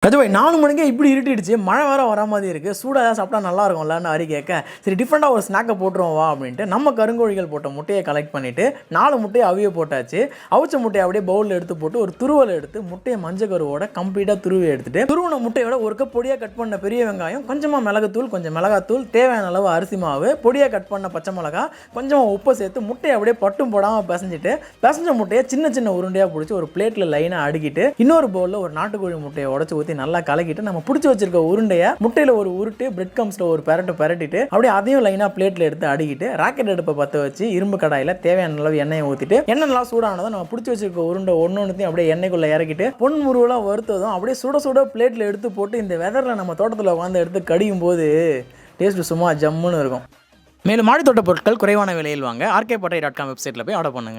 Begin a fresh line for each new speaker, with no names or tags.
ராஜபாய் 4 மணிக்கே இப்படி இருட்டிடுச்சு, மழை வேற வர மாதிரி இருக்குது. சூடாக ஏதாவது சாப்பிட்டா நல்லா இருக்கும்லன்னு ஹரி கேட்க, சரி டிஃப்ரெண்ட்டாக ஒரு ஸ்நாக்கை போட்டுருவோம் வா அப்படின்ட்டு நம்ம கருங்கோழிகள் போட்ட முட்டையை கலெக்ட் பண்ணிவிட்டு 4 முட்டையை அவிய போட்டாச்சு. அவிச்ச முட்டையை அப்படியே பவுலில் எடுத்து போட்டு ஒரு துருவலை எடுத்து முட்டையை மஞ்சள் கருவோட கம்ப்ளீட்டாக துருவி எடுத்துட்டு துருவன முட்டையோட ஒரு கப் பொடியாக கட் பண்ண பெரிய வெங்காயம், கொஞ்சமாக மிளகுத்தூள், கொஞ்சம் மிளகாத்தூள், தேவையான அளவு அரிசி மாவு, பொடியாக கட் பண்ண பச்சை மிளகா, கொஞ்சமாக உப்பை சேர்த்து முட்டையை அப்படியே பட்டும் போடாமல் பிசைஞ்ச முட்டையை சின்ன சின்ன உருண்டையாக பிடிச்சி ஒரு பிளேட்டில் லைனாக அடுக்கிட்டு இன்னொரு பவுலில் ஒரு நாட்டுக்கோழி முட்டையை உடச்சி ஊற்றி நல்லா கலக்கிட்டு நம்ம பிடிச்சி வச்சிருக்க உருண்டையை முட்டையில் ஒரு உருட்டு பிரெட் கம்ஸில் ஒரு பரட்டிட்டு அப்படியே அதையும் லைனாக பிளேட்டில் எடுத்து அடிக்கிட்டு ராக்கெட் அடுப்பை பற்ற வச்சு இரும்பு கடாயில் தேவையான அளவு எண்ணெயை ஊற்றிட்டு எண்ணெய் நல்லா சூடானதும் நம்ம பிடிச்சி வச்சிருக்க உருண்டை ஒன்றுத்தையும் அப்படியே எண்ணெய்க்குள்ளே இறக்கிட்டு பொன் முருவெல்லாம் வறுத்ததும் அப்படியே சுட சுட பிளேட்டில் எடுத்து போட்டு இந்த வெதரில் நம்ம தோட்டத்தில் உட்காந்து எடுத்து கடியும் போது டேஸ்ட்டு சும்மா ஜம்முன்னு இருக்கும். மேலும் மாடி தோட்ட பொருட்கள் குறைவான விலையில் வாங்க RKPattai.com வெப்சைட்டில் போய் ஆர்டர் பண்ணுங்கள்.